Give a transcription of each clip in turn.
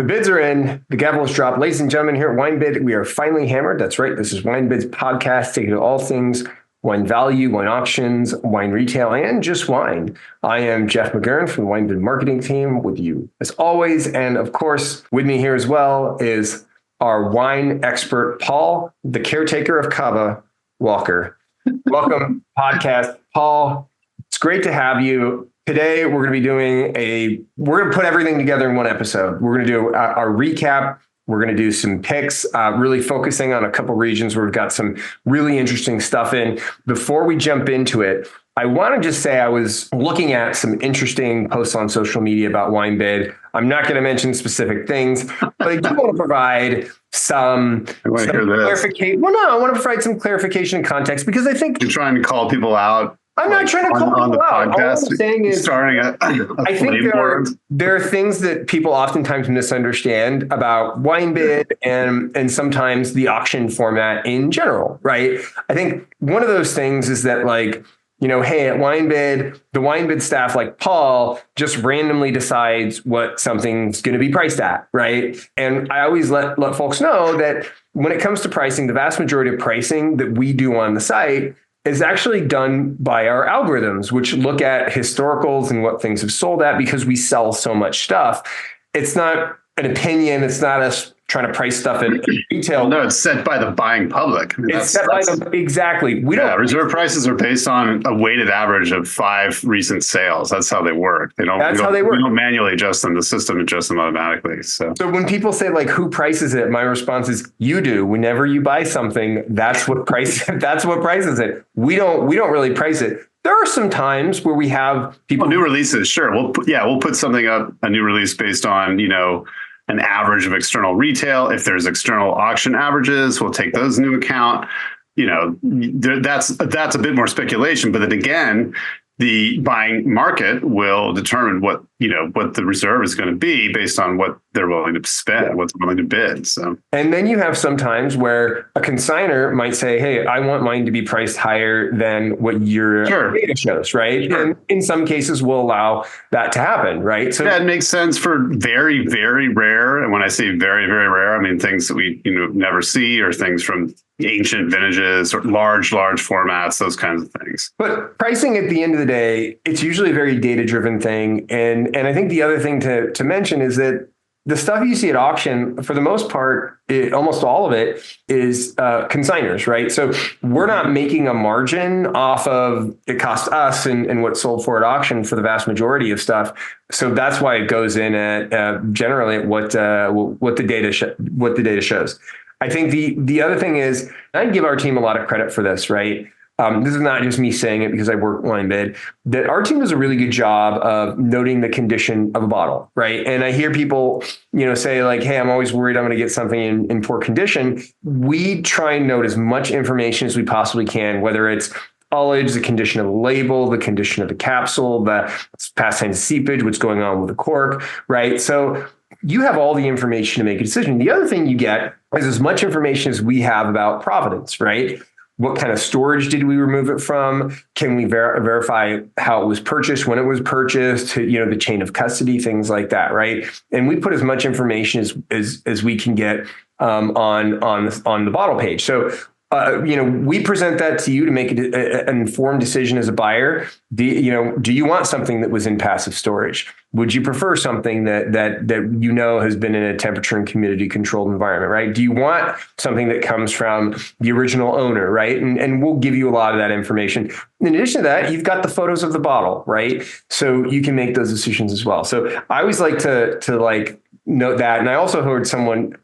bids are in. The gavel is dropped. Ladies and gentlemen, here at WineBid, we are finally hammered. That's right. This is WineBid's podcast, taking to all things wine value, wine auctions, wine retail, and just wine. I am Jeff McGurn from the WineBid marketing team with you as always. And of course, with me here as well is our wine expert, Paul, the caretaker of Cuvee, Walker. Welcome, podcast. Paul, it's great to have you. Today, we're going to put everything together in one episode. We're going to do our recap. We're going to do some picks, really focusing on a couple regions where we've got some really interesting stuff in. Before we jump into it, I want to just say I was looking at some interesting posts on social media about WineBid. I'm not going to mention specific things, but I do want to provide some clarification. Well, no, I want to provide some clarification and context because I think you're trying to call people out. I'm not trying to call people out. All I'm saying is, starting I think there are things that people oftentimes misunderstand about WineBid and sometimes the auction format in general, right? I think one of those things is that, like, you know, hey, at WineBid, the WineBid staff, like Paul, just randomly decides what something's going to be priced at, right? And I always let folks know that when it comes to pricing, the vast majority of pricing that we do on the site is actually done by our algorithms, which look at historicals and what things have sold at because we sell so much stuff. It's not an opinion. It's not us trying to price stuff in retail. No, it's set by the buying public. I mean, it's set by them. Exactly. Reserve prices are based on a weighted average of 5 recent sales. That's how they work. We don't manually adjust them. The system adjusts them automatically. So when people say, like, who prices it? My response is, you do. Whenever you buy something, that's what prices it. We don't really price it. There are some times where we have people. New releases. Sure. We'll put something up, a new release based on, an average of external retail. If there's external auction averages, we'll take those into account. That's a bit more speculation, but then again, the buying market will determine what the reserve is going to be based on what they're willing to spend, what's willing to bid. So, and then you have some times where a consignor might say, "Hey, I want mine to be priced higher than what your data shows," right? Sure. And in some cases, we'll allow that to happen, right? So it makes sense for very, very rare. And when I say very, very rare, I mean things that we never see, or things from ancient vintages or large formats, those kinds of things. But pricing at the end of the day, it's usually a very data-driven thing. And I think the other thing to mention is that the stuff you see at auction, for the most part, almost all of it is consigners, right? So we're not making a margin off of it cost us and what's sold for at auction for the vast majority of stuff. So that's why it goes in at generally at what the data shows. I think the other thing is, I give our team a lot of credit for this, right? This is not just me saying it because I work WineBid, that our team does a really good job of noting the condition of a bottle, right? And I hear people, say, like, hey, I'm always worried I'm going to get something in poor condition. We try and note as much information as we possibly can, whether it's ullage, the condition of the label, the condition of the capsule, the past time seepage, what's going on with the cork, right? So you have all the information to make a decision. The other thing you get is as much information as we have about provenance, right? What kind of storage did we remove it from? Can we verify how it was purchased, when it was purchased, the chain of custody, things like that, right? And we put as much information as we can get on the bottle page. So we present that to you to make an informed decision as a buyer. Do you want something that was in passive storage? Would you prefer something that has been in a temperature and humidity controlled environment, right? Do you want something that comes from the original owner, right? And we'll give you a lot of that information. In addition to that, you've got the photos of the bottle, right? So you can make those decisions as well. So I always like to note that. And I also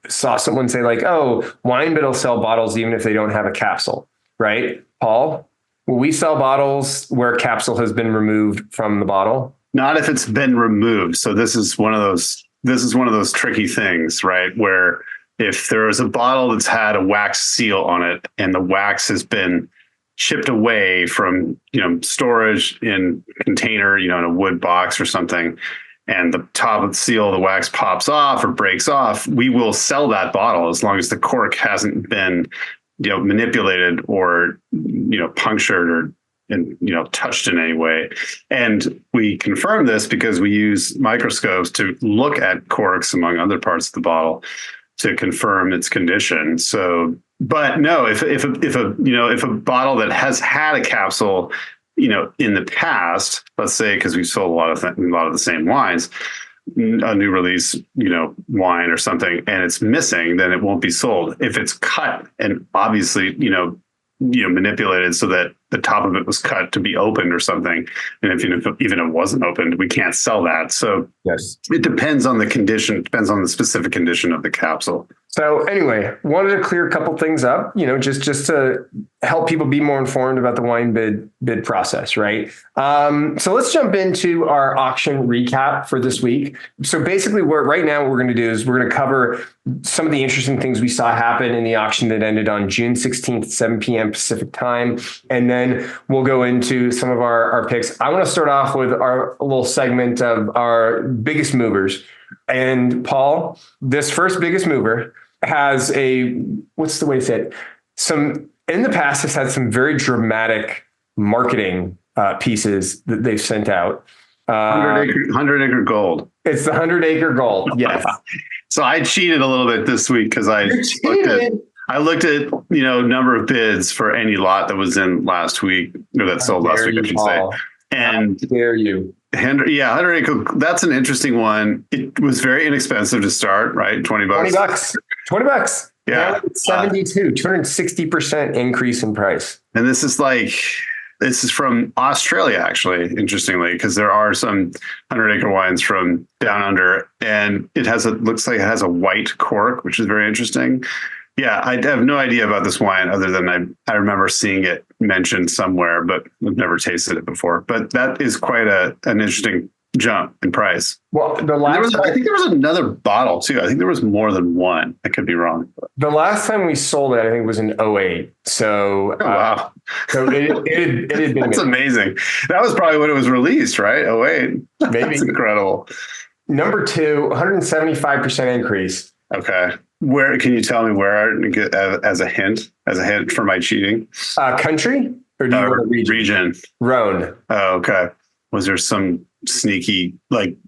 saw someone say, like, oh, WineBid will sell bottles even if they don't have a capsule, right? Paul, will we sell bottles where a capsule has been removed from the bottle? Not if it's been removed. So this is one of those tricky things, right? Where if there is a bottle that's had a wax seal on it and the wax has been shipped away from, storage in a container, in a wood box or something, and the top of the seal, the wax pops off or breaks off, we will sell that bottle as long as the cork hasn't been, manipulated or, punctured or touched in any way. And we confirm this because we use microscopes to look at corks among other parts of the bottle to confirm its condition. So, but no, if a bottle that has had a capsule, in the past, let's say, because we sold a lot of the same wines, a new release, wine or something, and it's missing, then it won't be sold. If it's cut and obviously, manipulated so that the top of it was cut to be opened or something, and if even it wasn't opened, we can't sell that. So yes, it depends on the condition. It depends on the specific condition of the capsule. So anyway, wanted to clear a couple things up, just to help people be more informed about the wine bid process, right? So let's jump into our auction recap for this week. So basically, what we're going to do is we're going to cover some of the interesting things we saw happen in the auction that ended on June 16th, 7 p.m. Pacific time. And then we'll go into some of our picks. I want to start off with our little segment of our biggest movers. And Paul, this first biggest mover has what's the way to say it? In the past, has had some very dramatic marketing pieces that they've sent out. 100 acre gold. It's the 100 acre gold. Yes. So I cheated a little bit this week because I looked at number of bids for any lot that was in last week, or that sold last week, I should say. And how dare you? 100 acre. That's an interesting one. It was very inexpensive to start, right? $20. $20. Yeah. 72, 260% increase in price. And this is from Australia, actually, interestingly, because there are some 100 acre wines from down under, and looks like it has a white cork, which is very interesting. Yeah, I have no idea about this wine other than I remember seeing it mentioned somewhere, but I've never tasted it before. But that is quite an interesting jump in price. Well, I think there was another bottle too. I think there was more than one. I could be wrong. The last time we sold it, I think, was in 2008. So, wow. So it had been. That's amazing. That was probably when it was released, right? 2008. Maybe. That's incredible. Number 2, 175% increase. Okay. Where can you tell me where as a hint for my cheating? Country or do you want a region? Rhone. Oh, okay. Was there some sneaky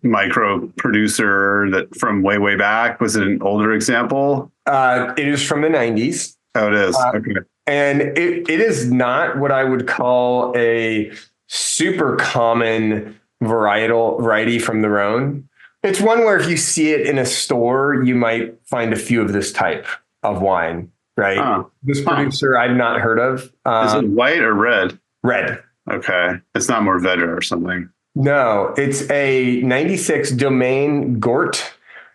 micro producer that from way back? Was it an older example? It is from the 90s. Oh, it is. Okay. And it is not what I would call a super common variety from the Rhone. It's one where if you see it in a store, you might find a few of this type of wine, right? This producer I've not heard of. Is it white or red? Red. Okay. It's not Mourvedre or something. No, it's a 96 Domaine Gort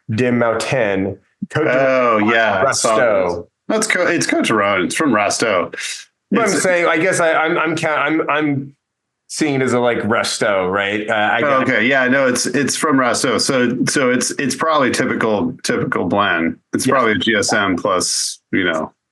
de Mountain. Rasteau. It's Coche-Dury. It's from Rasteau. But I'm saying, I guess I'm seeing it as a Resto, right? Okay, yeah, no, it's from Rasteau, so it's probably typical blend. It's probably a GSM plus,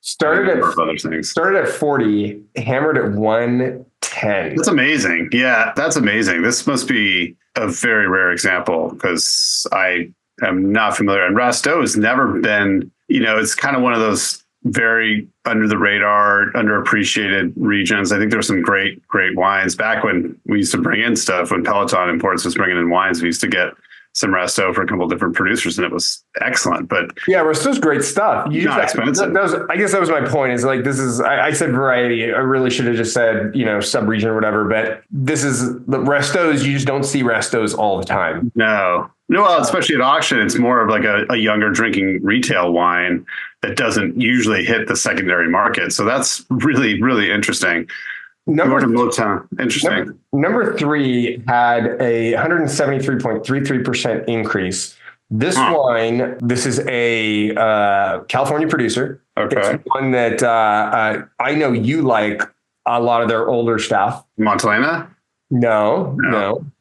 started at 40, hammered at 110. That's amazing. Yeah, that's amazing. This must be a very rare example because I am not familiar. And Rasteau has never been, it's kind of one of those very under the radar, underappreciated regions. I think there were some great wines back when we used to bring in stuff. When Peloton Imports was bringing in wines, we used to get some Rasteau for a couple of different producers, and it was excellent. But yeah, Rasteau's great stuff. Not expensive. I guess that was my point. Is this is I said variety. I really should have just said sub-region or whatever. But this is the Rasteaus. You just don't see Rasteaus all the time. No, well, especially at auction, it's more of a younger drinking retail wine that doesn't usually hit the secondary market. So that's really, really interesting. Number 3 had a 173.33% increase. This wine, this is a California producer. Okay. It's one that I know you like a lot of their older stuff. Montelena? No.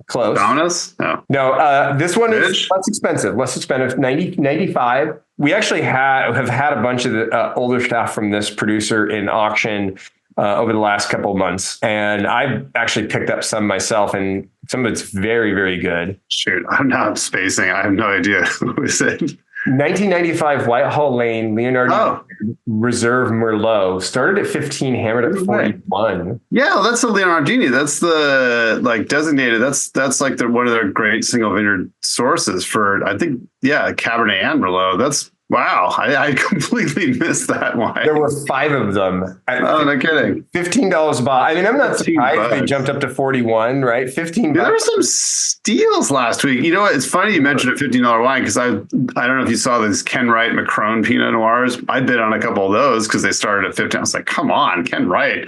Close. Dominus? No. This one is less expensive. 95. We actually have had a bunch of the older stuff from this producer in auction over the last couple of months. And I've actually picked up some myself, and some of it's very, very good. Shoot, I'm not spacing. I have no idea who is it. 1995 Whitehall Lane Leonardo Oh, Reserve Merlot started at 15, hammered at no way. 41. Yeah, well, that's the Leonardini. That's the like designated. That's like one of their great single vineyard sources for, I think, yeah, Cabernet and Merlot. That's wow. I completely missed that wine. There were 5 of them. Oh, no kidding. $15 a bottle. I mean, I'm not surprised they $15. jumped up to 41, right? 15 There were bucks. some steals last week. You know what? It's funny you mentioned a $15 wine because I don't know if you saw these Ken Wright Macron Pinot Noirs. I bid on a couple of those because they started at 15. I was like, come on, Ken Wright.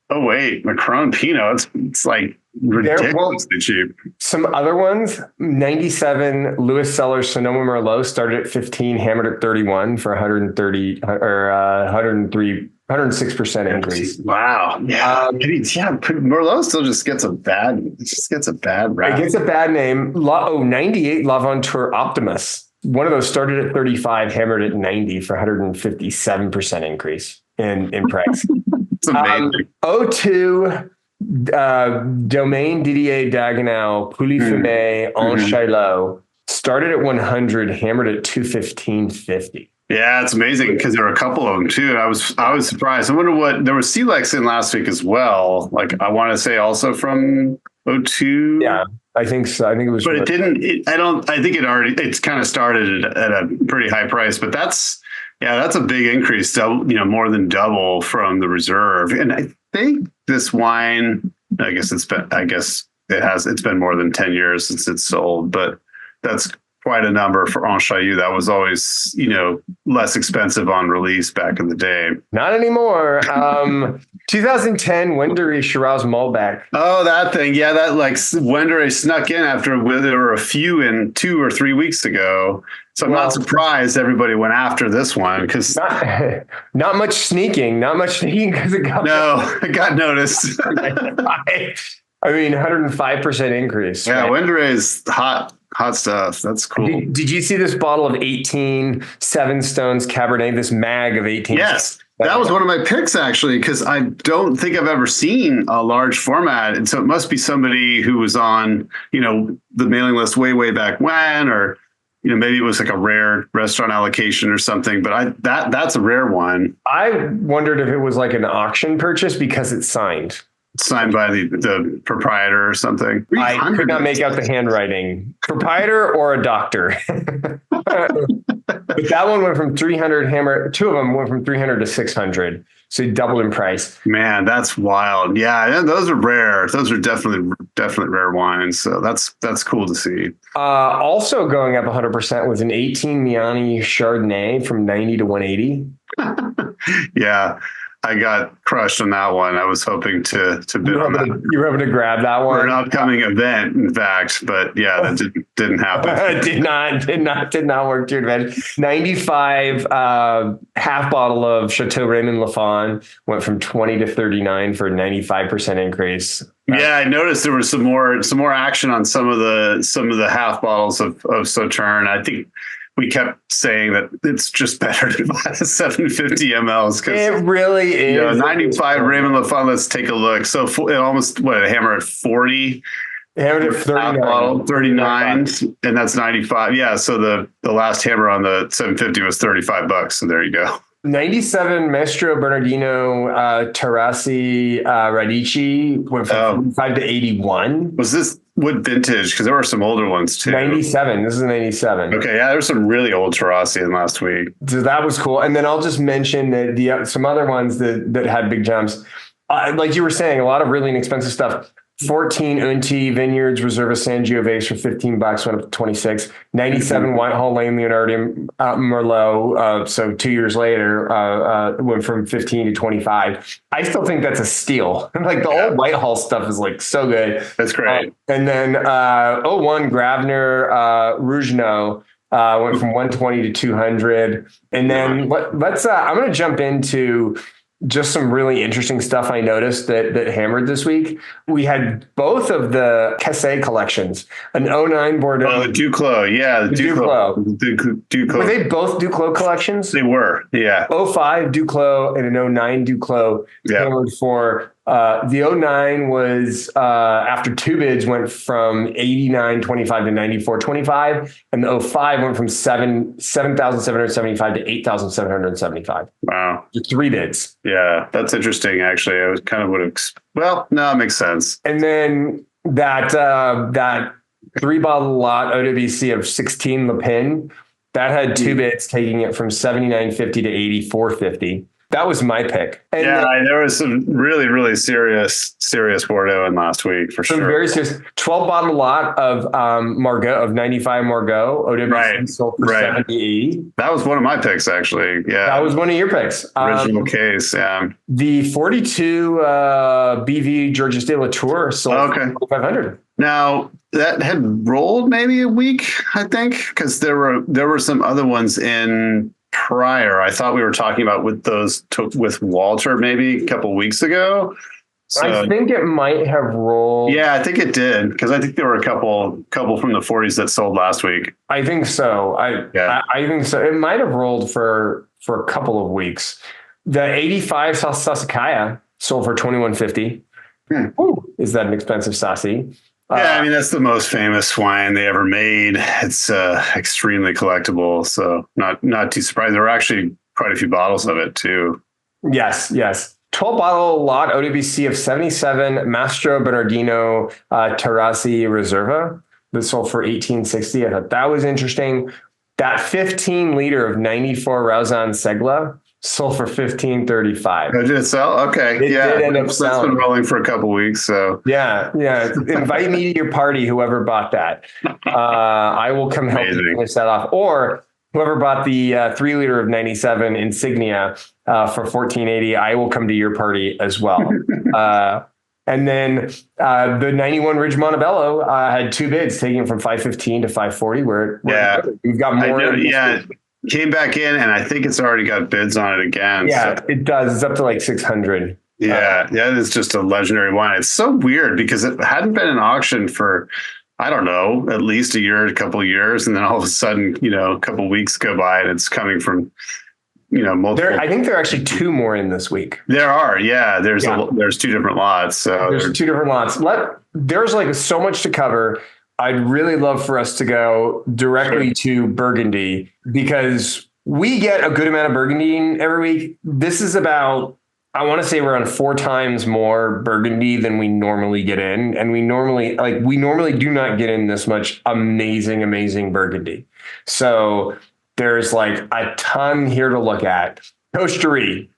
Oh wait, Macron Pinot. It's like ridiculously cheap. Some other ones, 97 Louis Cellars Sonoma Merlot started at 15, hammered at 31 for 130 or 106% increase. Wow. Yeah. Merlot still just gets a bad rap. It gets a bad name. 98 L'Aventure Optimus. One of those started at 35, hammered at 90 for 157% increase in price. It's amazing. 02 Domaine Didier Dagenau Pouilly-Fumé en Chaillot started at 100, hammered at 215.50. Yeah, it's amazing because there were a couple of them too. I was surprised. I wonder what there was Celex in last week as well. Like I want to say also from 02. Yeah, I think so. I think it was, but it didn't. I think it's kind of started at a pretty high price. But that's a big increase. More than double from the reserve. And I think this wine, it's been more than 10 years since it's sold, but that's quite a number for Anchaillou. That was always, less expensive on release back in the day. Not anymore. 2010 Wendouree Shiraz Malbec. Oh, that thing. Yeah, that like Wendouree snuck in after there were a few in 2 or 3 weeks ago. So I'm not surprised everybody went after this one because not much sneaking because it got noticed. I mean, 105% increase. Yeah, right? Wendouree is hot stuff. That's cool. Did you see this bottle of 18 Seven Stones Cabernet, this mag of 18? Yes. That was one of my picks, actually, because I don't think I've ever seen a large format. And so it must be somebody who was on, the mailing list way back when, or, maybe it was like a rare restaurant allocation or something. But that's a rare one. I wondered if it was like an auction purchase because it's signed. Signed by the proprietor or something. I could not make out the handwriting. Proprietor or a doctor. But that one went from 300 hammer. 2 of them went from 300 to 600. So doubled in price. Man, that's wild. Yeah, those are rare. Those are definitely rare wines. So that's cool to see. Also going up 100% was an 18 Miani Chardonnay from 90 to 180. Yeah. I got crushed on that one. I was hoping to bid on that. You were hoping to grab that one for an upcoming event, in fact. But yeah, that didn't happen. Did not work to your advantage. 95 half bottle of Chateau Raymond Lafon went from 20 to 39 for a 95% increase. Yeah, I noticed there was some more action on some of the half bottles of Sauterne. I think we kept saying that it's just better to buy the 750 mLs because it really is. 95 Raymond Lafon. Let's take a look. So it almost a hammer at 40. Hammered at 39. Bottle 39, and that's 95. Yeah. So the last hammer on the 750 was $35. So there you go. 97 Maestro Bernardino Terrassi Radici went from 45 to 81. Was this what vintage? Because there were some older ones too. 97. This is 97. Okay, yeah, there's some really old Terrassi in last week. So that was cool. And then I'll just mention that some other ones that had big jumps. Like you were saying, a lot of really inexpensive stuff. 14 Unti Vineyards Reserva Sangiovese for $15 went up to 26. 97 Whitehall Lane Leonardo Merlot. So 2 years later, went from 15 to 25. I still think that's a steal. Like the old Whitehall stuff is like so good. That's great. And then 01 Gravner Rougenot went from 120 to 200. And then let's I'm going to jump into just some really interesting stuff I noticed that hammered this week. We had both of the Cassé collections, an 09 Bordeaux. Oh, the Duclos. Yeah, the Duclos. Duclos. Were they both Duclos collections? They were, yeah. 05 Duclos and an 09 Duclos hammered for The '09 was after two bids went from 89.25 to 94.25, and the '05 went from 7,775 to 8,775. Wow. Three bids. Yeah, that's interesting. Actually, I was kind of would have. Well, no, it makes sense. And then that 3-bottle lot OWC of 16 Le Pen, that had two bids taking it from 79.50 to 84.50. That was my pick. And there was some really, really serious Bordeaux in last week for sure. Very serious 12-bottle lot of Margaux, of 95 Margaux, OWC sold for 70. That was one of my picks, actually. Yeah. That was one of your picks. Original case, yeah. The 42 BV Georges de la Tour sold for 500. Now, that had rolled maybe a week, I think, because there were some other ones in prior. I thought we were talking about with Walter maybe a couple of weeks ago. So, I think it might have rolled. Yeah, I think it did, because I think there were a couple from the 40s that sold last week. I think so. I think so. It might have rolled for a couple of weeks. The 85 Sassicaia sold for 21.50. Is that an expensive Sassi? Yeah, I mean, that's the most famous wine they ever made. It's extremely collectible, so not too surprised. There were actually quite a few bottles of it too. Yes. 12-bottle lot OWC of 77 Mastro Bernardino Terrazzi Reserva that sold for 18.60. I thought that was interesting. That 15 liter of 94 Rauzan Segla sold for 15.35. Oh, did it sell? Okay. It did end up selling. It's been rolling for a couple of weeks. So yeah. Invite me to your party, whoever bought that. I will come help you finish that off. Or whoever bought the 3 liter of 97 Insignia for 14.80, I will come to your party as well. And then the 91 Ridge Montebello had two bids, taking it from 515 to 540. Where we've got more. Came back in, and I think it's already got bids on it again. Yeah, so. It does. It's up to like 600. Yeah, it's just a legendary wine. It's so weird because it hadn't been in auction for, I don't know, at least a couple of years. And then all of a sudden, a couple of weeks go by and it's coming from, multiple. I think there are actually two more in this week. There are. Yeah. There's two different lots. So there's two different lots. There's like so much to cover. I'd really love for us to go directly to Burgundy, because we get a good amount of Burgundy every week. This is about, I want to say we're on 4 times more Burgundy than we normally get in. And we normally do not get in this much amazing Burgundy. So there's like a ton here to look at. Coche-Dury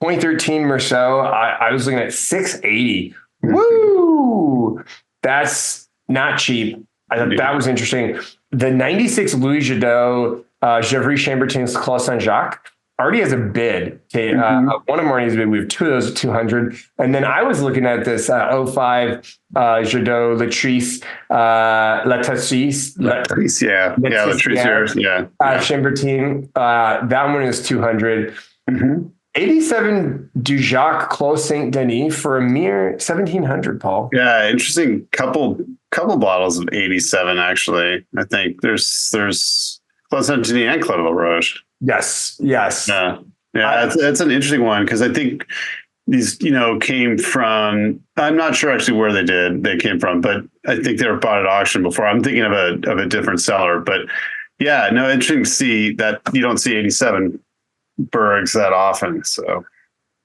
2013 Meursault. I was looking at 680. Woo! That's not cheap. I thought that was interesting. The 96 Louis Jadot, Gevrey-Chambertin's Clos Saint-Jacques already has a bid. Okay, one of them already has a bid. We have two of those at 200. And then I was looking at this 05 Jadot Latrice, Latricières, Chambertin. That one is 200. 87 Dujac Clos Saint Denis for a mere 1,700, Paul. Yeah, interesting. Couple bottles of 87, actually. I think there's Clos Saint Denis and Clos Rouge. Yes. Yeah. That's an interesting one, because I think these, came from, I'm not sure actually where they came from, but I think they were bought at auction before. I'm thinking of a different seller, but yeah, no, interesting to see that you don't see 87 Bergs that often. So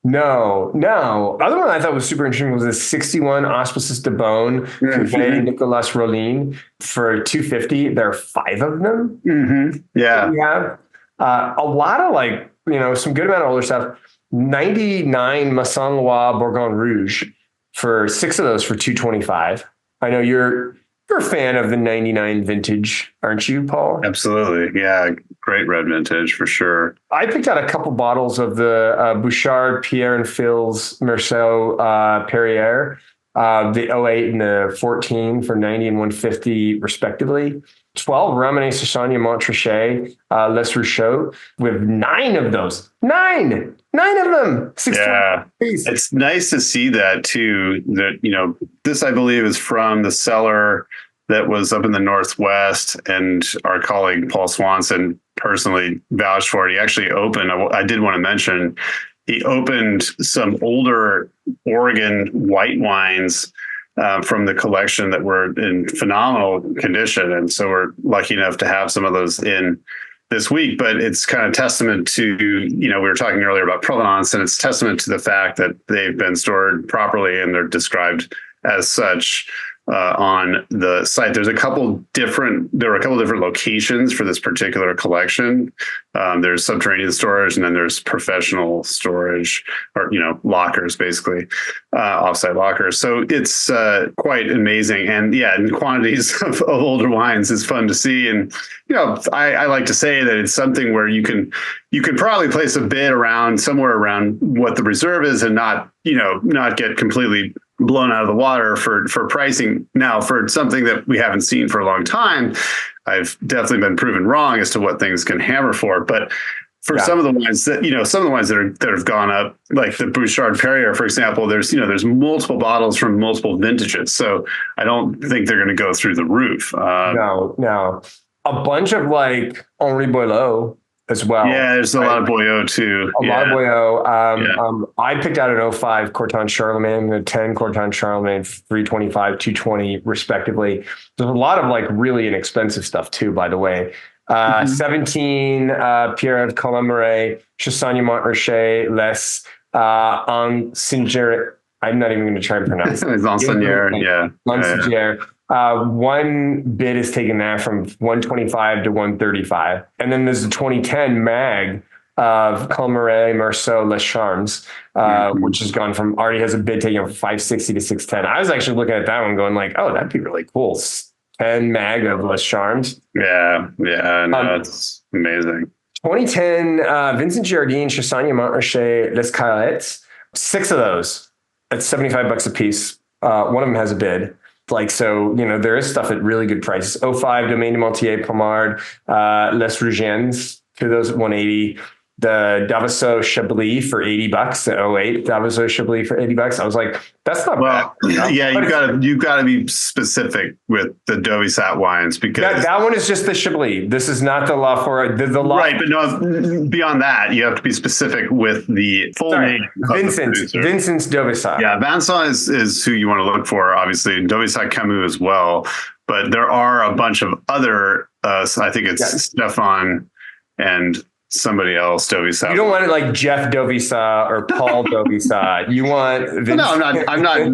no. Other one I thought was super interesting was the 61 Hospices de Beaune, Cuvee, Nicolas, Rolin for 250. There are 5 of them. Yeah, we have a lot of some good amount of older stuff. 99 Maison Loire Bourgogne Rouge for 6 of those for 225. I know you're a fan of the 99 vintage, aren't you, Paul? Absolutely. Yeah. Great red vintage for sure. I picked out a couple bottles of the Bouchard, Pierre and Phil's Meursault Perrier, the 08 and the 14 for 90 and 150 respectively. 12 Ramone Sassagna Montrachet, Les Rochot, with 9 of those. 9 of them. Yeah. It's nice to see that too. That, this I believe is from the cellar that was up in the Northwest, and our colleague Paul Swanson personally vouched for it. He actually opened, I did want to mention, he opened some older Oregon white wines from the collection that were in phenomenal condition. And so we're lucky enough to have some of those in this week, but it's kind of testament to, we were talking earlier about provenance, and it's testament to the fact that they've been stored properly and they're described as such on the site. There were a couple different locations for this particular collection. There's subterranean storage, and then there's professional storage, or lockers, basically, offsite lockers. So it's quite amazing, and in quantities of older wines is fun to see. And I like to say that it's something where you can probably place a bid somewhere around what the reserve is, and not get completely blown out of the water for pricing. Now, for something that we haven't seen for a long time, I've definitely been proven wrong as to what things can hammer for. But for some of the wines that that have gone up, like the Bouchard Perrier, for example, there's multiple bottles from multiple vintages, so I don't think they're going to go through the roof. No, a bunch of like Henri Boileau as well. Yeah, there's a lot of Boyau too. A lot of Boyau. I picked out an 05 Corton Charlemagne, a 10 Corton Charlemagne, 325, 220 respectively. There's a lot of like really inexpensive stuff too, by the way. 17 Pierre of Colomboret, Chassagne Montrachet, Les Ansinger. I'm not even going to try and pronounce it. Ansinger. One bid is taken there from 125 to 135. And then there's a 2010 mag of Coche-Dury Meursault Les Charmes, which has gone from, already has a bid taken from 560 to 610. I was actually looking at that one going like, oh, that'd be really cool. 10 mag of Les Charmes. Yeah, no, it's amazing. 2010 Vincent Girardin, Chassagne Montrachet, Les Caillettes. 6 of those at $75 a piece. One of them has a bid. Like, so, there is stuff at really good prices. 05 Domaine de Montier Pommard, Les Rougens, to those at 180. The Davosseau Chablis for $80, the 08 Davosseau Chablis for $80. I was like, that's not bad. Yeah, you've got to be specific with the Dovisat wines, because that one is just the Chablis. This is not the La Forêt. Right, but no, beyond that, you have to be specific with the full name. Vincent's Dovisat. Yeah, Vincent is who you want to look for, obviously, and Dovisat Camus as well. But there are a bunch of other, I think it's Stefan and somebody else, Dovisat. You don't want it like Jeff Dovisat or Paul Dovisat. You want Vincent. No, I'm not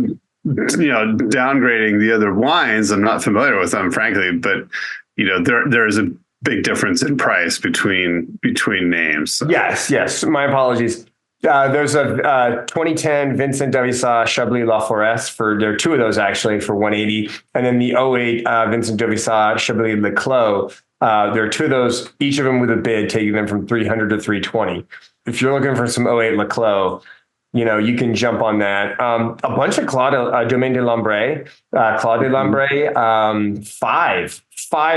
downgrading the other wines. I'm not familiar with them, frankly, but there is a big difference in price between names. So. Yes. My apologies. There's a 2010 Vincent Dovisat Chablis La Forêt there are 2 of those actually for 180, and then the 08 Vincent Dovisat Chablis Le Clos. There are 2 of those, each of them with a bid, taking them from 300 to 320. If you're looking for some 08 Le Clos, you can jump on that. A bunch of Domaine de Lambray, Claude de Lambray, 5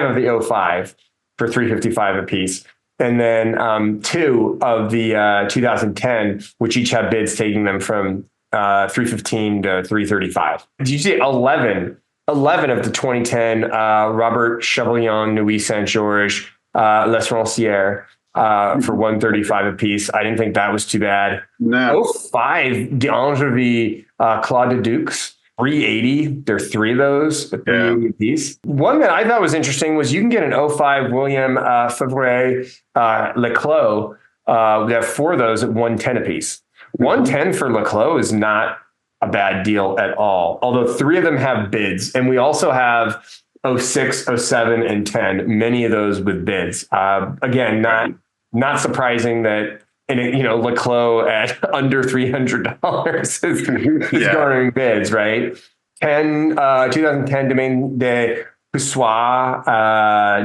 of the 05 for 355 a piece. And then 2 of the 2010, which each have bids taking them from 315 to 335. Did you see 11 of the 2010 Robert Chevallion Nuit Saint Georges Les Roncières for 135 a piece. I didn't think that was too bad. No. 05 D'Angevy Claude de Dukes 380. There are 3 of those at 380 a piece. One that I thought was interesting was you can get an 05 William Favre Le Clos. We have 4 of those at 110 a piece. 110 for Le Clos is not a bad deal at all, although 3 of them have bids, and we also have 06, 07, and 10, many of those with bids. Again, not surprising that Le Clos at under $300 is garnering bids, right? 2010 Domaine de Poussoir,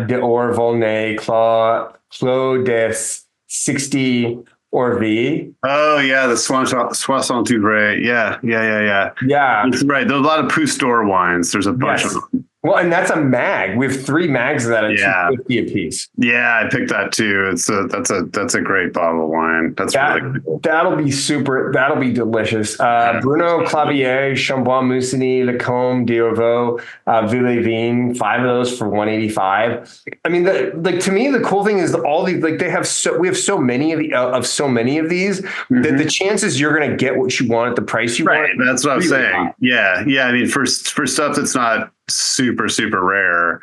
de Or-Volnay, Clos des 60 Orvie. Oh yeah, the Soissons du Bray. Yeah. Yeah. That's right. There's a lot of Poustor wines. There's a bunch of them. Well, and that's a mag. We have 3 mags of that at $2.50 a piece. Yeah, I picked that too. That's a great bottle of wine. Really cool. That'll be delicious. Bruno Clavier, Chambois Musigny, Lacombe, Diovo, Villevine, 5 of those for $185. I mean, to me, the cool thing is all these, like we have so many of so many of these that the chances you're going to get what you want at the price you want. Right. That's what I'm saying. Yeah. I mean, for stuff that's not super, super rare,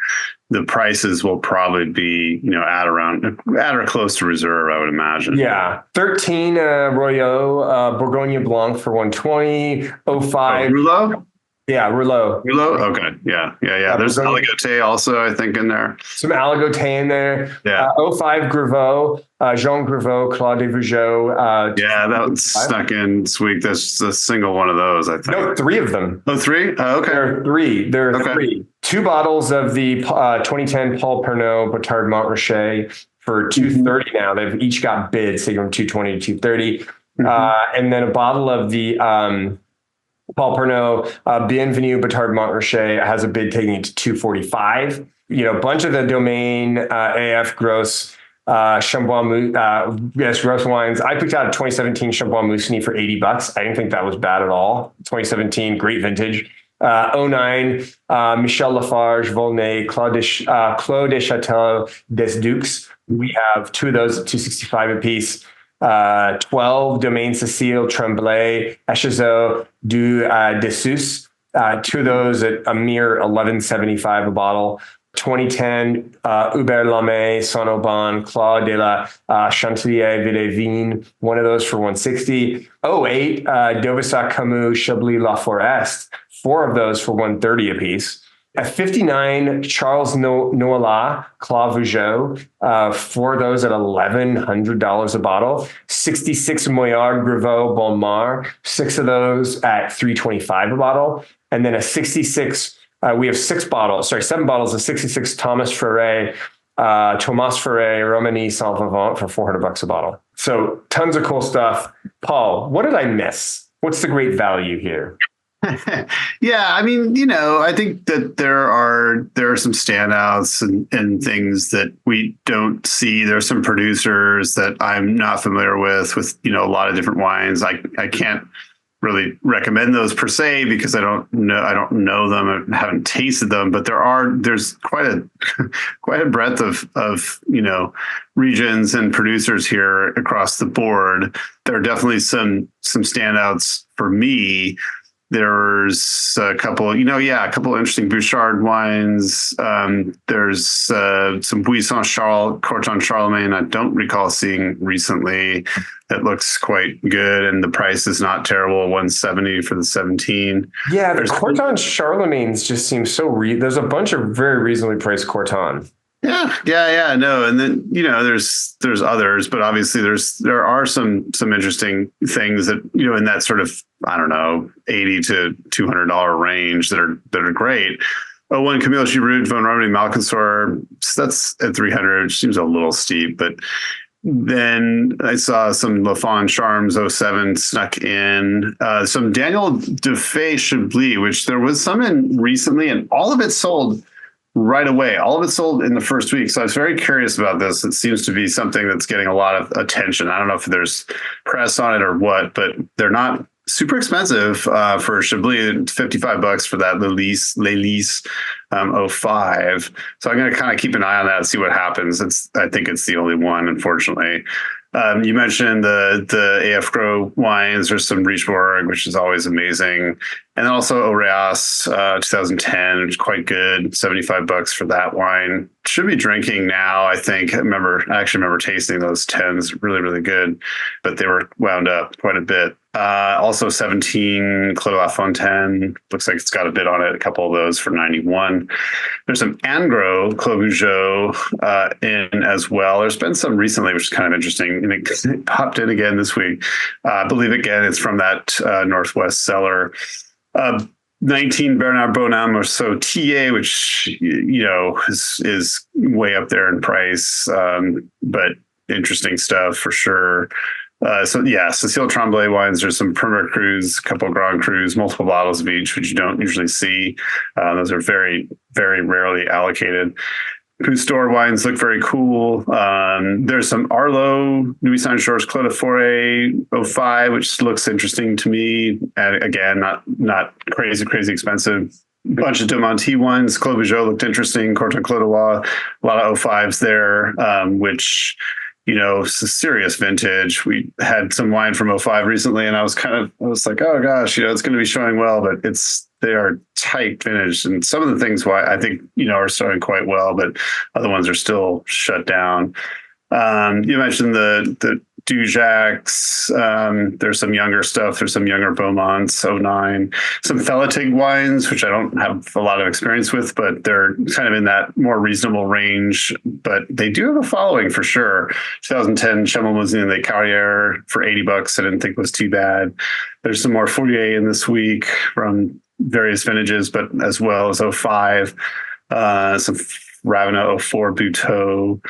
the prices will probably be, at or close to reserve, I would imagine. Yeah. 13 Royaux, Bourgogne Blanc for 120, 05. Rouleau? Yeah, Rouleau. Okay. Yeah. There's Aligoté also, I think, in there. Some Aligoté in there. Yeah. 05 Grevaux, Jean Grevaux, Claude de Vougeot. That snuck in this week. There's a single one of those, I think. No, 3 of them. Oh, 3? Oh, okay. There are 3. 2 bottles of the 2010 Paul Pernod Bottard Montrachet for $230 now. They've each got bids, so from $220 to $230. And then a bottle of the Paul Pernod Bienvenue Bottard Montrachet has a bid taking it to $245. A bunch of the Domaine AF Gross Gross wines. I picked out a 2017 Chambois Musigny for $80. I didn't think that was bad at all. 2017, great vintage. 09, Michel Lafarge, Volnay, Clos des Châteaux des Ducs. We have 2 of those at $265 a piece. 12 Domaine Cécile, Tremblay, Echezot, du Dessus. 2 of those at a mere $11.75 a bottle. 2010 Hubert Lamé, Saint-Aubin, Claude de la Chantilly Villevine, 1 of those for $160. 08 Dovissac Camus, Chablis La Forest, 4 of those for $130 a piece. At 59, Charles Noëlla, Clos Vougeot, 4 of those at $1,100 a bottle. 66 Moyard Grevaux Bon Mar, 6 of those at $325 a bottle. And then a 66, we have 7 bottles of 66 Thomas Ferret Romani Saint Vivant for $400 a bottle. So tons of cool stuff. Paul, what did I miss? What's the great value here? Yeah, I mean, I think that there are some standouts and things that we don't see. There are some producers that I'm not familiar with a lot of different wines. I can't really recommend those per se because I don't know them. I haven't tasted them, but there's quite a breadth of regions and producers here across the board. There are definitely some standouts for me. There's a couple, a couple of interesting Bouchard wines. There's some Buisson Corton Charlemagne I don't recall seeing recently that looks quite good, and the price is not terrible, $170 for the 17. Yeah, the Corton Charlemagne's just seems so there's a bunch of very reasonably priced Corton. Yeah. No, and then there's others, but obviously there are some interesting things that in that sort of $80 to $200 range that are great. One Camille Giroud von Romney Malconsor, that's at $300, which seems a little steep, but then I saw some Lafon Charms 07 snuck in, some Daniel Defay Chablis, which there was some in recently, and all of it sold right away. All of it sold in the first week. So I was very curious about this. It seems to be something that's getting a lot of attention. I don't know if there's press on it or what, but they're not super expensive for Chablis. $55 for that Lelys 05. So I'm going to kind of keep an eye on that and see what happens. I think it's the only one, unfortunately. You mentioned the AF Gros wines. There's some Richebourg, which is always amazing. And then also Aureas 2010, which is quite good. $75 for that wine. Should be drinking now, I think. I actually remember tasting those 10s. Really, really good. But they were wound up quite a bit. Also 17 Clos de la Fontaine. Looks like it's got a bid on it. A couple of those for 91. There's some Angro Clos Vougeot in as well. There's been some recently, which is kind of interesting. And it popped in again this week. I believe, again, it's from that Northwest cellar. 19 Bernard Bonham Meursault TA, which, is way up there in price. But interesting stuff for sure. So yeah, Cécile Tremblay wines. There's some Premier Crus, a couple of Grand Crus, multiple bottles of each, which you don't usually see. Those are very, very rarely allocated. Whose store wines look very cool. There's some Arlo, Nuit Saint-Georges Clos de Forêt 05, which looks interesting to me. And again, not crazy expensive. Bunch of Domaine wines. Clos Beaujolais looked interesting. Corton Clos de Loire, a lot of 05s there, which, it's a serious vintage. We had some wine from 05 recently, and I was like, oh gosh, it's going to be showing well, but they are tight vintage. And some of the things why I think, are showing quite well, but other ones are still shut down. You mentioned the Dujacs. There's some younger stuff. There's some younger Beaumonts, 09. Some Felatig wines, which I don't have a lot of experience with, but they're kind of in that more reasonable range. But they do have a following for sure. 2010 Chemin Les Carrières for $80. I didn't think was too bad. There's some more Fourier in this week from various vintages, but as well as 05. Some Ravenna 04 Buteau.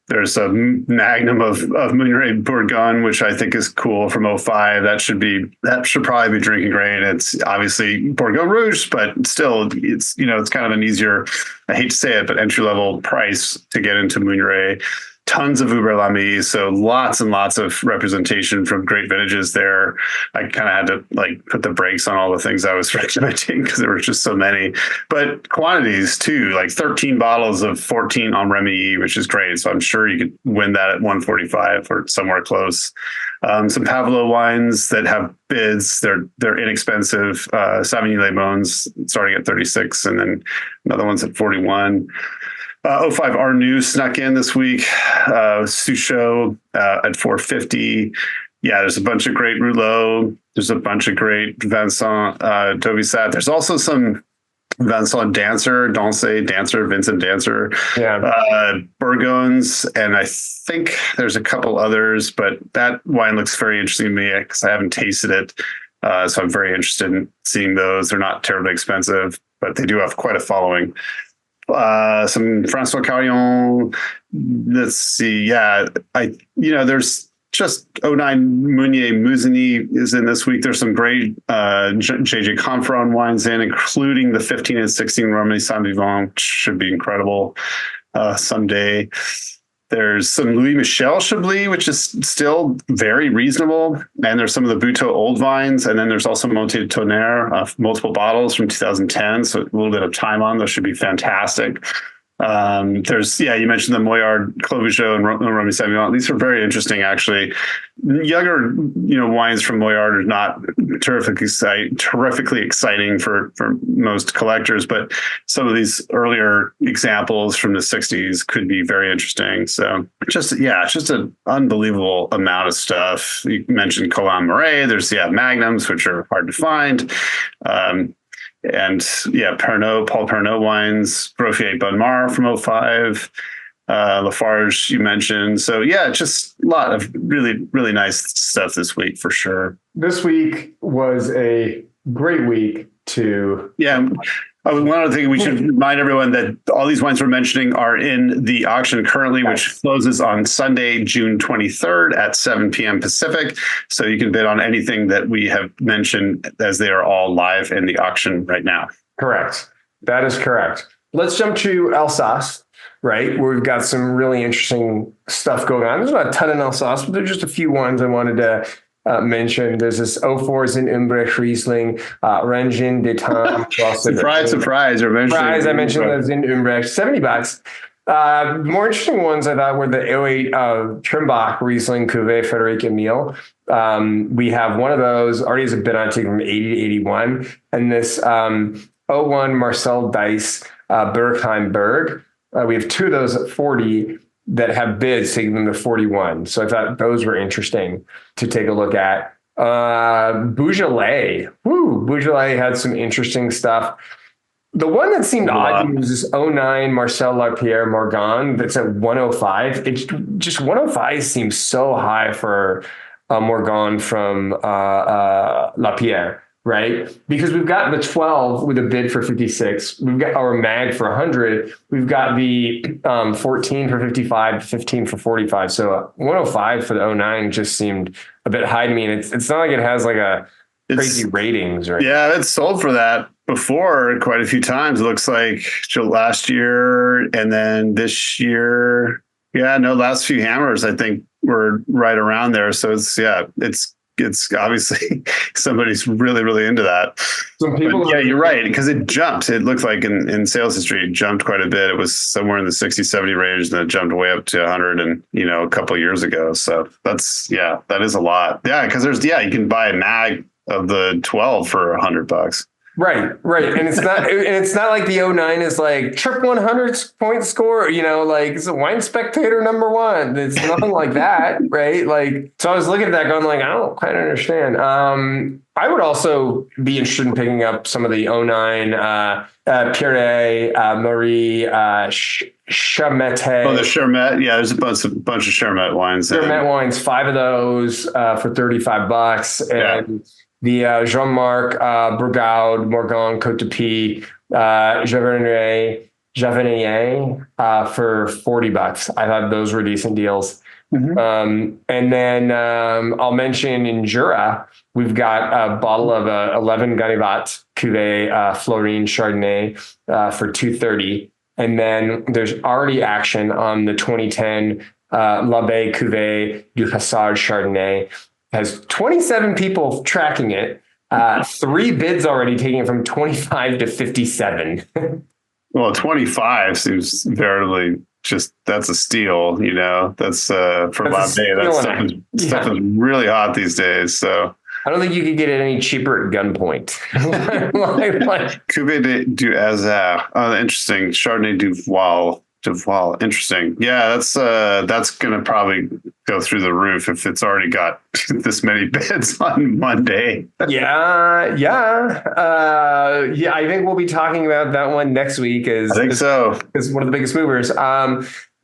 There's a magnum of Meunier Bourgogne, which I think is cool from 05. That should probably be drinking great. It's obviously Bourgogne Rouge, but still it's kind of an easier, I hate to say it, but entry level price to get into Meunier. Tons of Uber-Lamy, so lots and lots of representation from great vintages there. I kind of had to put the brakes on all the things I was recommending because there were just so many. But quantities too, 13 bottles of 14 en Remy, which is great. So I'm sure you could win that at 145 or somewhere close. Some Pavlo wines that have bids. They're inexpensive. Savigny Les Bones starting at 36, and then another one's at 41. 05 Arnoux snuck in this week. Suchot at 450. Yeah, there's a bunch of great Rouleau. There's a bunch of great Vincent Dovisat. There's also some Vincent Dancer, Vincent Dancer. Yeah. Bourgognes, and I think there's a couple others, but that wine looks very interesting to me because I haven't tasted it. So I'm very interested in seeing those. They're not terribly expensive, but they do have quite a following. Some François Carillon. Let's see. Yeah, there's just 09 Meunier Musigny is in this week. There's some great JJ Confron wines in, including the 15 and 16 Romney Saint Vivant, which should be incredible someday. There's some Louis Michel Chablis, which is still very reasonable. And there's some of the Buteau old vines. And then there's also Monté de Tonnerre, multiple bottles from 2010. So a little bit of time on those should be fantastic. You mentioned the Moillard, Clos Vougeot, and Rhone Saint Vivant. These are very interesting, actually. Younger, wines from Moillard are not terrifically exciting for most collectors, but some of these earlier examples from the 60s could be very interesting. So just an unbelievable amount of stuff. You mentioned Colin Murray. There's Magnums, which are hard to find. Paul Pernod wines, Groffier Bonmar from 05, Lafarge you mentioned. So just a lot of really, really nice stuff this week for sure. This week was a great week to... Yeah. One other thing we should remind everyone that all these wines we're mentioning are in the auction currently, which closes on Sunday, June 23rd at 7 p.m. Pacific. So you can bid on anything that we have mentioned as they are all live in the auction right now. Correct. That is correct. Let's jump to Alsace, right? Where we've got some really interesting stuff going on. There's not a ton in Alsace, but there's just a few ones I wanted to mention. There's this 04s in Umbrecht Riesling, Rangin de Tam. Surprise. I mentioned those in Umbrecht, $70. More interesting ones I thought were the 08 Trimbach Riesling Cuvee Frederic Emile. We have one of those already as a bid on, taken from 80 to 81. And this 01 Marcel Dice Bergheim Berg. We have two of those at 40 that have bids taking them to 41. So I thought those were interesting to take a look at. Beaujolais. Beaujolais had some interesting stuff. The one that seemed odd to me was this 09 Marcel Lapierre Morgan that's at 105. It's just 105 seems so high for Morgan from Lapierre. right? Because we've got the 12 with a bid for 56. We've got our mag for 100. We've got the 14 for 55, 15 for 45. So 105 for the '09 just seemed a bit high to me. And it's not like it has like a crazy ratings, right? Yeah, it's sold for that before quite a few times. It looks like last year and then this year. Yeah, no, last few hammers I think were right around there. So it's obviously somebody's really, really into that. Some people, but yeah, you're right, because it jumped. It looked like in sales history, it jumped quite a bit. It was somewhere in the 60, 70 range, and then it jumped way up to 100 and, a couple of years ago. So that is a lot. Yeah, because you can buy a mag of the 12 for $100. Right. And it's not like the '09 is like trip 100 point score, like it's a Wine Spectator #1. It's nothing like that. Right. Like, so I was looking at that going like, I don't quite understand. I would also be interested in picking up some of the '09, Pierre, Marie, Charmette. Oh, the Charmette. Yeah. There's a bunch of Charmette wines. Charmette wines, 5 of those, for $35. And the Jean-Marc, Bourgaud, Morgon, Côte de Pie, Javenier for $40. I thought those were decent deals. Mm-hmm. And then I'll mention in Jura, we've got a bottle of 11 Ganivat Cuvee Florine Chardonnay for $230. And then there's already action on the 2010 L'Abbé Cuvée du Hassard Chardonnay. Has 27 people tracking it. 3 bids already, taking it from 25 to 57. Well, 25 seems veritably that's a steal. That's for L'Abbé. That stuff is really hot these days. So I don't think you could get it any cheaper at gunpoint. Cuvée du Hasard. Interesting. Chardonnay du Voile. Interesting. Yeah, that's going to probably go through the roof if it's already got this many bids on Monday. Yeah. I think we'll be talking about that one next week. I think so. Is one of the biggest movers.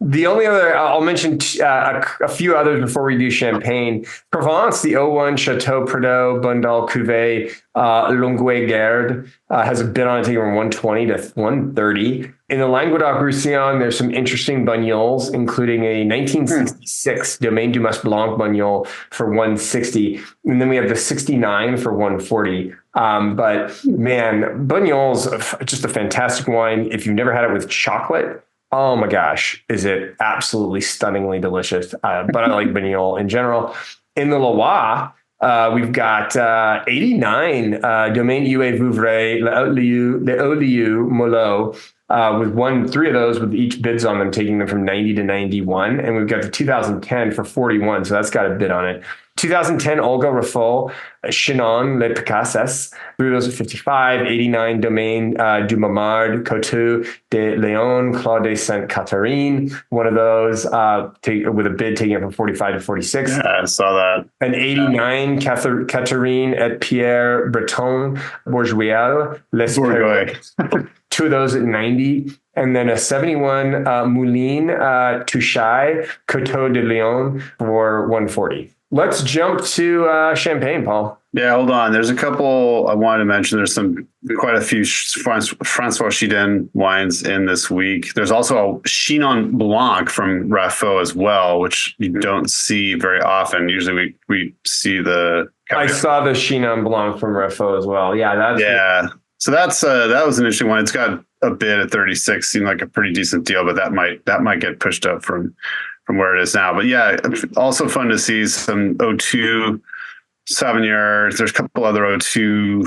The only other, I'll mention a few others before we do Champagne. Provence, the '01 Chateau Prideaux Bundal Cuvée Longueuil-Garde has a bid on it taking from 120 to 130. In the Languedoc-Roussillon, there's some interesting Bugnols, including a 1966 Domaine du Mas Blanc Bugnol for 160. And then we have the 69 for 140. But man, Bugnol's just a fantastic wine. If you've never had it with chocolate, oh my gosh, is it absolutely stunningly delicious. But I like Bugnol in general. In the Loire, we've got 89 Domaine Huet Vouvray, Le Haut-Lieu, Molot, with 3 of those with each bids on them, taking them from 90 to 91. And we've got the 2010 for 41. So that's got a bid on it. 2010 Olga Raffol, Chinon, Le Picasses, 3 of those at 55, 89 Domaine du Mamard, Coteau de Léon, Claude de Sainte Catherine, one of those with a bid taking it from 45 to 46. Yeah, I saw that. An 89 Catherine et Pierre Breton, Bourgogne, Les Bourgogne. 2 of those at 90. And then a 71 Moulin Touchai, Coteau de Léon for 140. Let's jump to Champagne, Paul. Yeah, hold on. There's a couple I wanted to mention. There's quite a few Francois Chidin wines in this week. There's also a Chinon Blanc from Raffo as well, which you don't see very often. Usually we see the... I saw the Chinon Blanc from Raffo as well. Yeah. So that was an interesting one. It's got a bid at 36, seemed like a pretty decent deal, but that might get pushed up from where it is now. But yeah, also fun to see some O2 Sauvignards. There's a couple other O2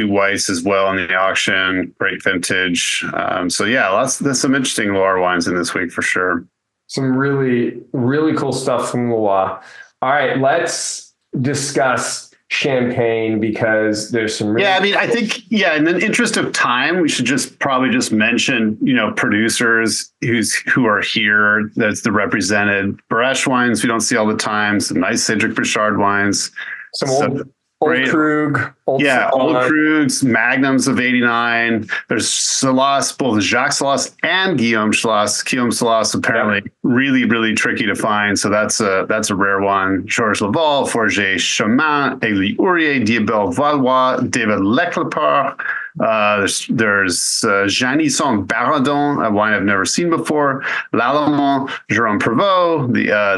whites as well in the auction. Great vintage. So yeah, there's some interesting Loire wines in this week for sure. Some really, really cool stuff from Loire. All right, let's discuss Champagne, because there's some really I think in the interest of time, we should probably mention producers who are here, that's the represented Baresh wines we don't see all the time, some nice Cedric Bouchard wines, some Old Krug, Old Krugs, Magnums of 89. There's Salas, both Jacques Salas and Guillaume Salas. Guillaume Salas apparently really, really tricky to find. So that's a rare one. Georges Laval, Forger Chemin, Ailey Ourier, Diabel Valois, David Leclerc. There's Janisson Baradon, a wine I've never seen before. L'Allemand, Jérôme Prévost,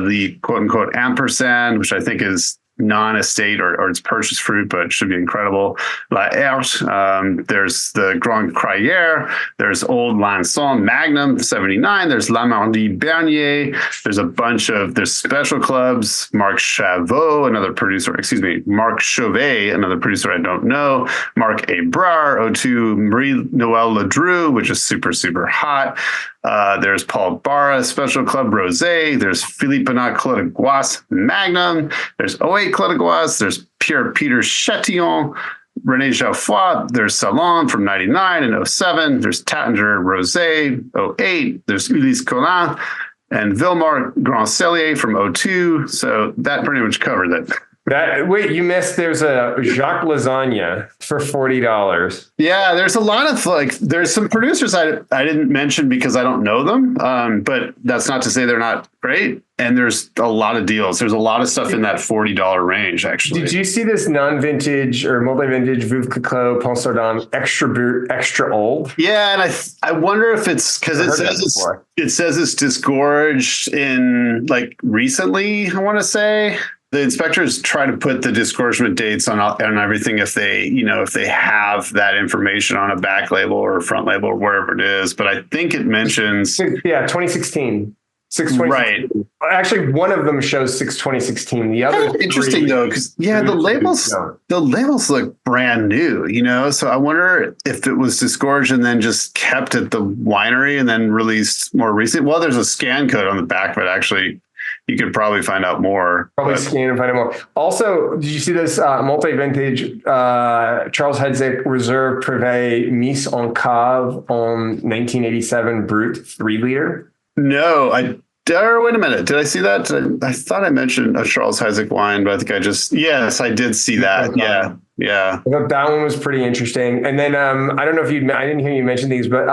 the quote unquote ampersand, which I think is non-estate or it's purchased fruit, but it should be incredible. La Herche, there's the Grand Crier, there's Old Lanson Magnum 79, there's La Mardi Bernier, there's special clubs, Marc Chauvet, another producer I don't know, Marc Ebrard, O2, Marie-Noël Ledru, which is super, super hot. There's Paul Barra Special Club Rosé. There's Philippe Pinot Clos de Goisse Magnum. There's 08 Clos de Goisse. There's Pierre-Peter Chatillon, René Geoffroy. There's Salon from 99 and 07. There's Tattinger Rosé 08. There's Ulysse Collin and Villemar Grand Cellier from 02. So that pretty much covered it. Wait, you missed. There's a Jacques Lasagna for $40. Yeah, there's a lot of there's some producers I didn't mention because I don't know them, but that's not to say they're not great. And there's a lot of deals. There's a lot of stuff in that $40 range, actually. Did you see this non-vintage or multi-vintage Veuve Clicquot Ponsardin extra old? Yeah, and I wonder if it's because it says it's disgorged in recently. I want to say. The inspectors try to put the disgorgement dates on everything if they have that information on a back label or front label or wherever it is. But I think it mentions 2016. 6/2016. Right. Actually, one of them shows 6/2016. The other interesting though, because the labels look brand new. So I wonder if it was disgorged and then just kept at the winery and then released more recent. Well, there's a scan code on the back, but actually. You could probably find out more. Scan and find out more. Also, did you see this multi-vintage Charles Hedzik Reserve Privé Mise en Cave on 1987 Brut 3-liter? No, wait a minute. Did I see that? I thought I mentioned a Charles Hedzik wine, but I think yes, I did see that. Yeah. Yeah. I thought that one was pretty interesting. And then I don't know if I didn't hear you mention these, but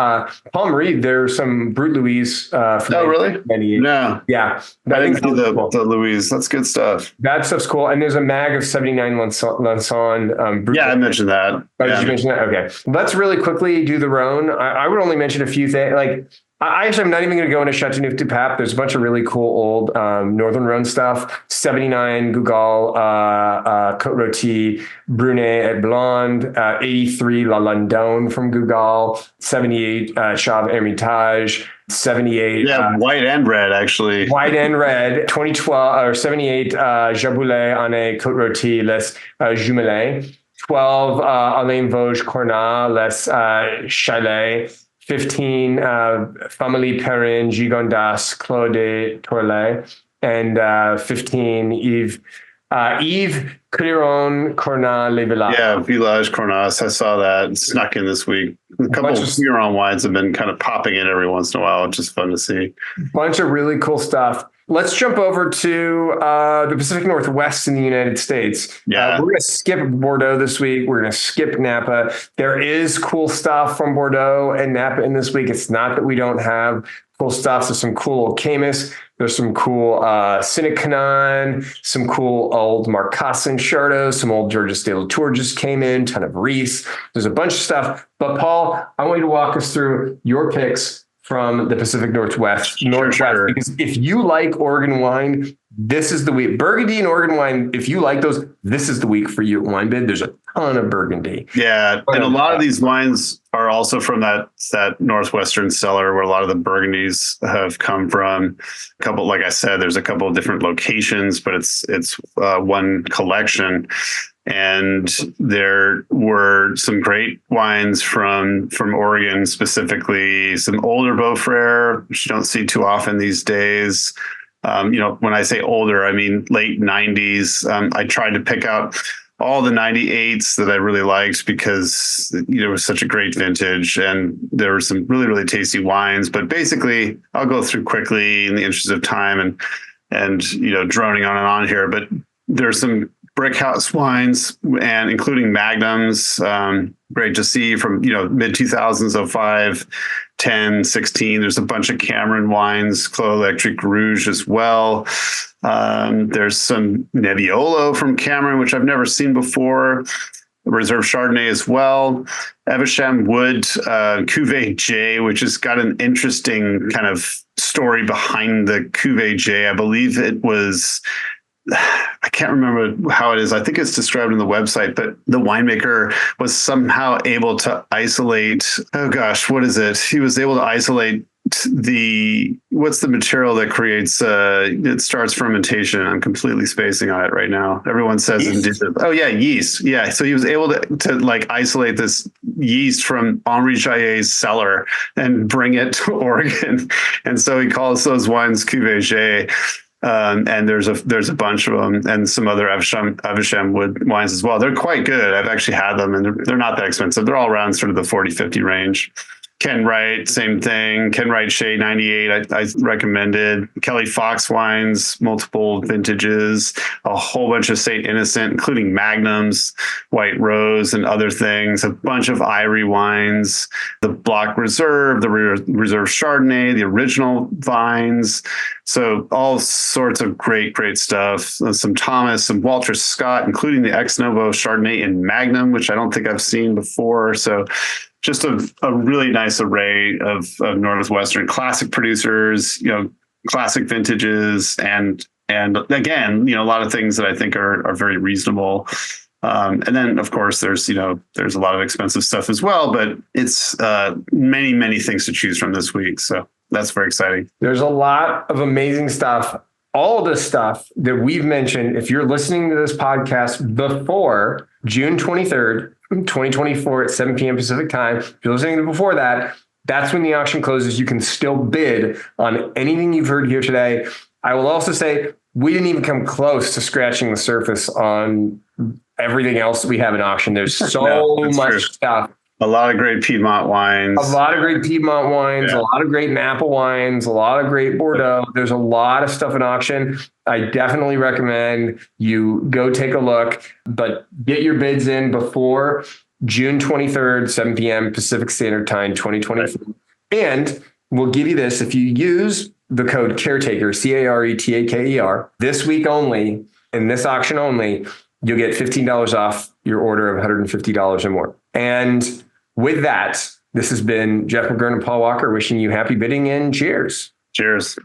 Paul Marie, there's some Brut Louise. Oh, really? No. Yeah. I didn't see the Louise. That's good stuff. That stuff's cool. And there's a mag of 79 Lanson. Brut. Yeah, I mentioned that. Oh, did you mention that? Okay. Let's really quickly do the Rhone. I would only mention a few things. I actually am not even going to go into Chateauneuf-du-Pape. There's a bunch of really cool old Northern Rhone stuff. 79 Gougal, Côte Rôtie, Brunet et Blonde, 83 La Landone from Gougal, 78 Chave Hermitage, 78. Yeah, white and red, actually. White and red. 2012 or 78 Jaboulet Année Côte Rôtie, Les Jumelets. 12 Alain Vosges Cornat, Les Chalet. 15, Family Perrin, Gigondas, Claude Tourlet, and 15, Yves Cliron, Cornat, Les Villages. Yeah, Village Cornas. I saw that. It snuck in this week. A couple of Huron wines have been kind of popping in every once in a while, which is fun to see. Bunch of really cool stuff. Let's jump over to the Pacific Northwest in the United States. Yeah. We're going to skip Bordeaux this week. We're going to skip Napa. There is cool stuff from Bordeaux and Napa in this week. It's not that we don't have cool stuff. There's some cool old Camus. There's some cool Sinne-Canaan, some cool old Marcassin Chardonnay, some old Georges de la Tour just came in, ton of Reese. There's a bunch of stuff. But Paul, I want you to walk us through your picks from the Pacific Northwest. Sure. Because if you like Oregon wine, this is the week. Burgundy and Oregon wine, if you like those, this is the week for you at WineBid. There's a ton of Burgundy. Yeah, and a lot of these wines are also from that Northwestern cellar where a lot of the Burgundies have come from. A couple, like I said, there's a couple of different locations, but it's one collection. And there were some great wines from Oregon, specifically some older Beaufrère, which you don't see too often these days. When I say older, I mean late 90s. I tried to pick out all the 98s that I really liked because it was such a great vintage and there were some really, really tasty wines. But basically, I'll go through quickly in the interest of time and droning on and on here. But there's some brick house wines, and including magnums. Great to see from, mid 2000s, 05, 10, 16. There's a bunch of Cameron wines, Clos Electric Rouge as well. There's some Nebbiolo from Cameron, which I've never seen before. Reserve Chardonnay as well. Evesham Wood, Cuvee J, which has got an interesting kind of story behind the Cuvee J. I believe it was, I can't remember how it is. I think it's described on the website, but the winemaker was somehow able to isolate, what is it? He was able to isolate what's the material that creates it starts fermentation. I'm completely spacing on it right now. Everyone says yeast. Yeast. Yeah. So he was able to like isolate this yeast from Henri Jaillet's cellar and bring it to Oregon. And so he calls those wines Cuvée J. And there's a bunch of them, and some other Evesham Wood wines as well. They're quite good. I've actually had them, and they're not that expensive. They're all around sort of the 40, 50 range. Ken Wright, same thing. Ken Wright Shade 98, I recommended. Kelly Fox wines, multiple vintages, a whole bunch of St. Innocent, including Magnums, White Rose, and other things. A bunch of Irie wines, the Block Reserve, the Reserve Chardonnay, the original vines. So all sorts of great stuff. Some Thomas, some Walter Scott, including the Ex Novo Chardonnay in Magnum, which I don't think I've seen before. So just a really nice array of Northwestern classic producers, classic vintages, and again, a lot of things that I think are very reasonable. And then of course there's a lot of expensive stuff as well, but it's many things to choose from this week. So that's very exciting. There's a lot of amazing stuff. All of the stuff that we've mentioned, if you're listening to this podcast before June 23rd, 2024 at 7 p.m. Pacific time, if you're listening to before that, that's when the auction closes. You can still bid on anything you've heard here today. I will also say we didn't even come close to scratching the surface on everything else that we have in auction. There's so much stuff. A lot of great Piedmont wines. A lot of great Piedmont wines, Yeah. A lot of great Napa wines, a lot of great Bordeaux. There's a lot of stuff in auction. I definitely recommend you go take a look, but get your bids in before June 23rd, 7 p.m. Pacific Standard Time, 2024. Right. And we'll give you this if you use the code CARETAKER, CARETAKER, this week only, in this auction only, you'll get $15 off your order of $150 or more. And with that, this has been Jeff McGurn and Paul Walker wishing you happy bidding and cheers. Cheers.